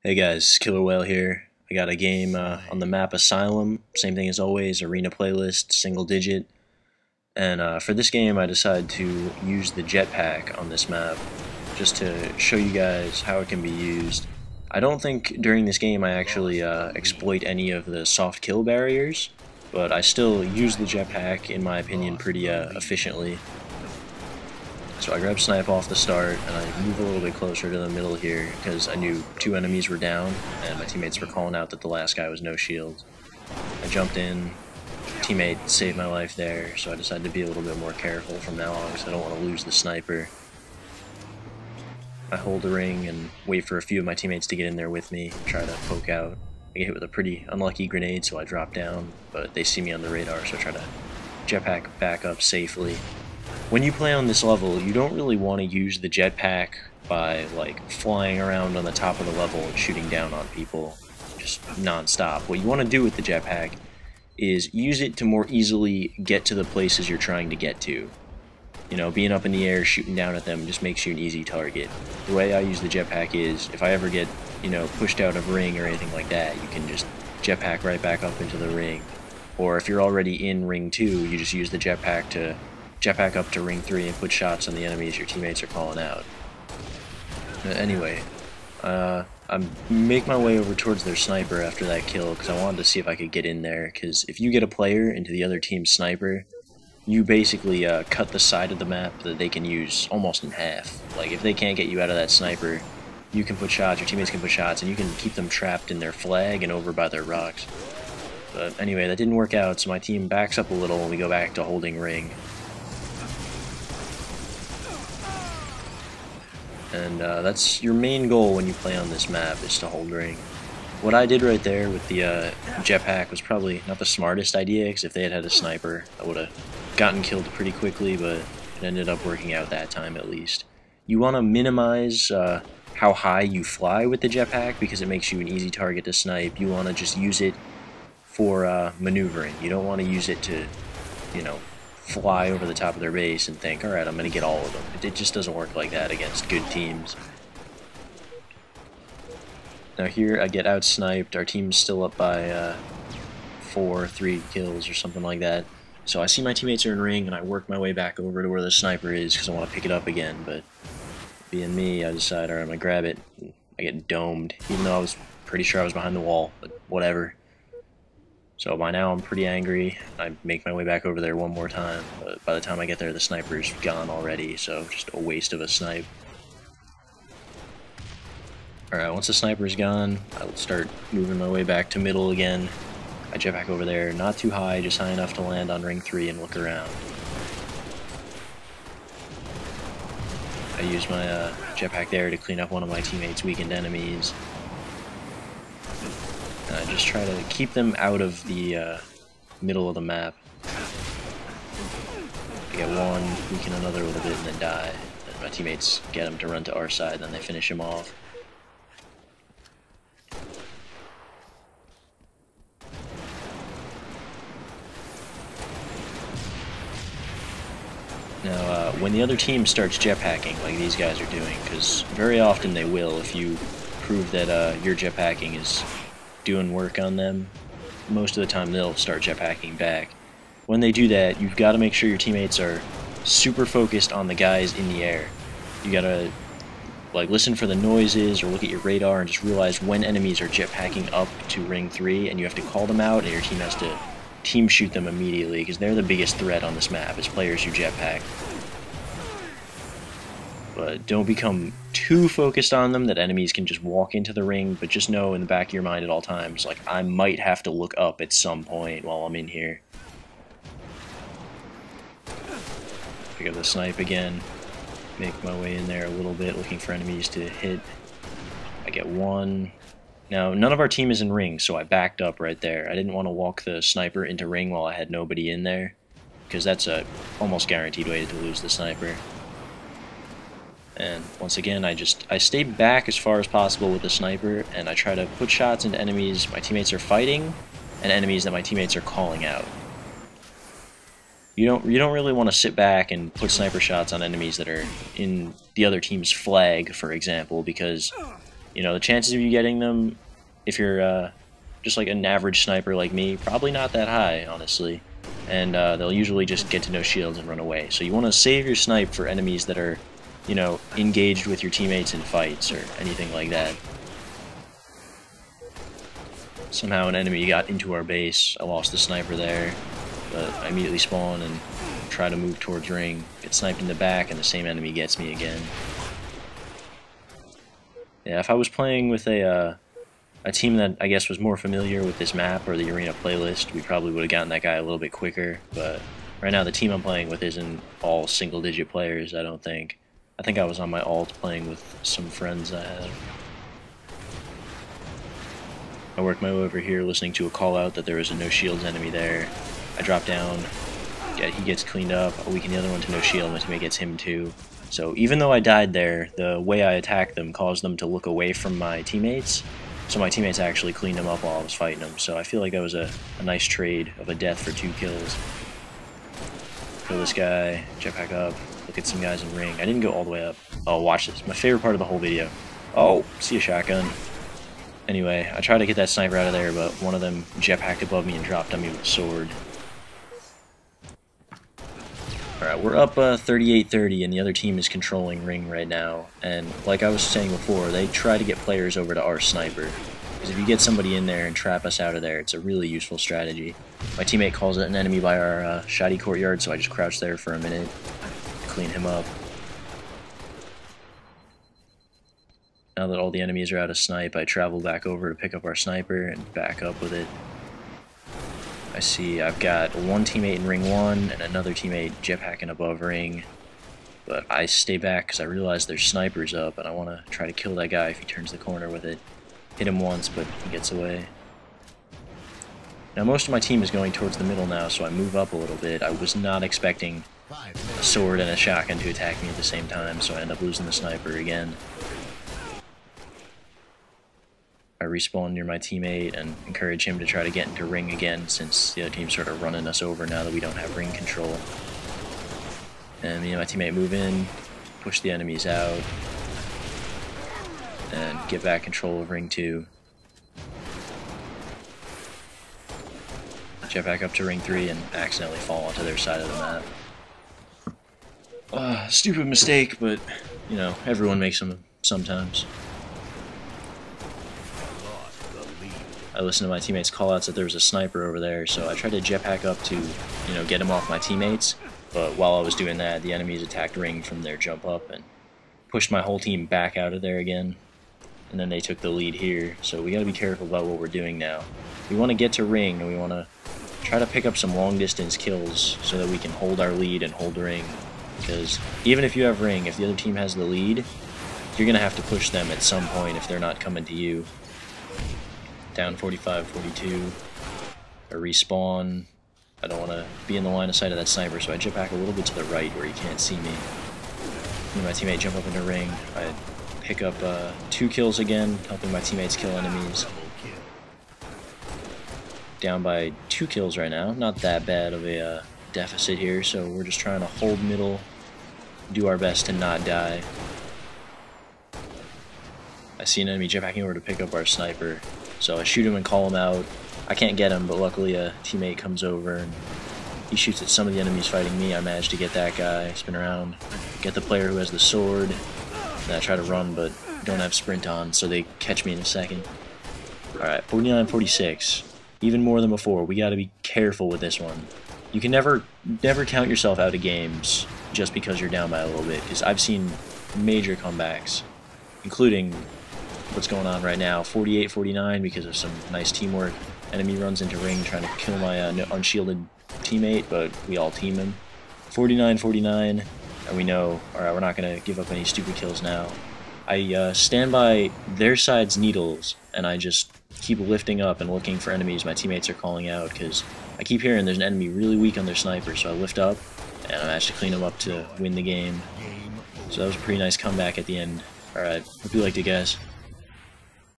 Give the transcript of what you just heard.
Hey guys, Killer Whale here. I got a game on the map Asylum, same thing as always, arena playlist, single digit. And for this game I decided to use the jetpack on this map, just to show you guys how it can be used. I don't think during this game I actually exploit any of the soft kill barriers, but I still use the jetpack, in my opinion, pretty efficiently. So I grab snipe off the start, and I move a little bit closer to the middle here, because I knew two enemies were down, and my teammates were calling out that the last guy was no shield. I jumped in, teammate saved my life there, so I decided to be a little bit more careful from now on, because I don't want to lose the sniper. I hold the ring and wait for a few of my teammates to get in there with me, try to poke out. I get hit with a pretty unlucky grenade, so I drop down, but they see me on the radar, so I try to jetpack back up safely. When you play on this level, you don't really want to use the jetpack by like flying around on the top of the level and shooting down on people just non-stop. What you want to do with the jetpack is use it to more easily get to the places you're trying to get to. You know, being up in the air, shooting down at them just makes you an easy target. The way I use the jetpack is, if I ever get, pushed out of ring or anything like that, you can just jetpack right back up into the ring. Or if you're already in ring 2, you just use the jetpack to jetpack up to ring 3 and put shots on the enemies your teammates are calling out. Anyway, I make my way over towards their sniper after that kill, because I wanted to see if I could get in there, because if you get a player into the other team's sniper, you basically cut the side of the map that they can use almost in half. Like, if they can't get you out of that sniper, you can put shots, your teammates can put shots, and you can keep them trapped in their flag and over by their rocks. But anyway, that didn't work out, so my team backs up a little and we go back to holding ring. And that's your main goal when you play on this map, is to hold ring. What I did right there with the jetpack was probably not the smartest idea, because if they had had a sniper, I would have gotten killed pretty quickly, but it ended up working out that time at least. You want to minimize how high you fly with the jetpack, because it makes you an easy target to snipe. You want to just use it for maneuvering. You don't want to use it to, fly over the top of their base and think, alright, I'm going to get all of them. It just doesn't work like that against good teams. Now here I get out-sniped. Our team's still up by 3 kills or something like that. So I see my teammates are in ring, and I work my way back over to where the sniper is because I want to pick it up again. But being me, I decide, alright, I'm going to grab it. I get domed, even though I was pretty sure I was behind the wall, but whatever. So by now I'm pretty angry. I make my way back over there one more time, but by the time I get there the sniper's gone already, so just a waste of a snipe. Alright, once the sniper's gone, I'll start moving my way back to middle again. I jet back over there, not too high, just high enough to land on ring 3 and look around. I use my jetpack there to clean up one of my teammates' weakened enemies. And I just try to keep them out of the middle of the map. I get one, weaken another a little bit, and then die. And my teammates get them to run to our side, then they finish him off. Now, when the other team starts jetpacking, like these guys are doing, because very often they will if you prove that your jetpacking is doing work on them, most of the time they'll start jetpacking back. When they do that, you've got to make sure your teammates are super focused on the guys in the air. You gotta like listen for the noises or look at your radar and just realize when enemies are jetpacking up to ring 3, and you have to call them out, and your team has to team shoot them immediately, because they're the biggest threat on this map, is players who jetpack. But don't become too focused on them that enemies can just walk into the ring, but just know in the back of your mind at all times, like, I might have to look up at some point while I'm in here. Pick up the snipe again, make my way in there a little bit, looking for enemies to hit. I get one. Now, none of our team is in ring, so I backed up right there. I didn't want to walk the sniper into ring while I had nobody in there, because that's a almost guaranteed way to lose the sniper. And once again, I stay back as far as possible with the sniper, and I try to put shots into enemies my teammates are fighting, and enemies that my teammates are calling out. You don't really want to sit back and put sniper shots on enemies that are in the other team's flag, for example, because You know, the chances of you getting them, if you're just like an average sniper like me, probably not that high, honestly. And they'll usually just get to no shields and run away. So you want to save your snipe for enemies that are, you know, engaged with your teammates in fights or anything like that. Somehow an enemy got into our base. I lost the sniper there, but I immediately spawn and try to move towards ring. Get sniped in the back, and the same enemy gets me again. Yeah, if I was playing with a team that I guess was more familiar with this map or the arena playlist, we probably would have gotten that guy a little bit quicker. But right now, the team I'm playing with isn't all single-digit players. I don't think. I think I was on my alt playing with some friends I have. I worked my way over here listening to a call out that there was a no shields enemy there. I drop down, he gets cleaned up, I weaken the other one to no shield, my teammate gets him too. So even though I died there, the way I attacked them caused them to look away from my teammates, so my teammates actually cleaned them up while I was fighting them. So I feel like that was a nice trade of a death for 2 kills. Kill this guy, jetpack up, look at some guys in ring. I didn't go all the way up. Oh, watch this, my favorite part of the whole video. Oh, see a shotgun. Anyway, I tried to get that sniper out of there, but one of them jetpacked above me and dropped on me with a sword. Alright, we're up 38-30, and the other team is controlling ring right now. And like I was saying before, they try to get players over to our sniper. Because if you get somebody in there and trap us out of there, it's a really useful strategy. My teammate calls it an enemy by our shoddy courtyard, so I just crouched there for a minute to clean him up. Now that all the enemies are out of snipe, I travel back over to pick up our sniper and back up with it. I see I've got one teammate in ring 1 and another teammate jetpacking above ring. But I stay back because I realize there's snipers up and I want to try to kill that guy if he turns the corner with it. Hit him once, but he gets away. Now most of my team is going towards the middle now, so I move up a little bit. I was not expecting a sword and a shotgun to attack me at the same time, so I end up losing the sniper again. I respawn near my teammate and encourage him to try to get into ring again, since the other team's sort of running us over now that we don't have ring control. And me and my teammate move in, push the enemies out, and get back control of ring 2. Jet back up to ring 3 and accidentally fall onto their side of the map. Stupid mistake, but, you know, everyone makes them sometimes. I listened to my teammates' callouts that there was a sniper over there, so I tried to jetpack up to, you know, get him off my teammates. But while I was doing that, the enemies attacked ring from their jump up and pushed my whole team back out of there again. And then they took the lead here, so we gotta be careful about what we're doing now. We want to get to ring, and we want to try to pick up some long-distance kills so that we can hold our lead and hold ring. Because even if you have ring, if the other team has the lead, you're gonna have to push them at some point if they're not coming to you. Down 45-42. I respawn. I don't want to be in the line of sight of that sniper, so I jetpack a little bit to the right where he can't see me. Me and my teammate jump up into ring. I pick up 2 kills again, helping my teammates kill enemies. Down by 2 kills right now. Not that bad of a deficit here, so we're just trying to hold middle, do our best to not die. I see an enemy jetpacking over to pick up our sniper. So I shoot him and call him out. I can't get him, but luckily a teammate comes over and he shoots at some of the enemies fighting me. I managed to get that guy, spin around, get the player who has the sword. Then I try to run, but don't have sprint on, so they catch me in a second. Alright, 49-46. Even more than before. We gotta be careful with this one. You can never count yourself out of games just because you're down by a little bit, because I've seen major comebacks, including what's going on right now, 48-49 because of some nice teamwork. Enemy runs into ring trying to kill my unshielded teammate, but we all team him. 49-49, and we know, alright, we're not going to give up any stupid kills now. I stand by their side's needles, and I just keep lifting up and looking for enemies my teammates are calling out, because I keep hearing there's an enemy really weak on their sniper, so I lift up, and I managed to clean him up to win the game. So that was a pretty nice comeback at the end. Alright, hope you liked it, guys.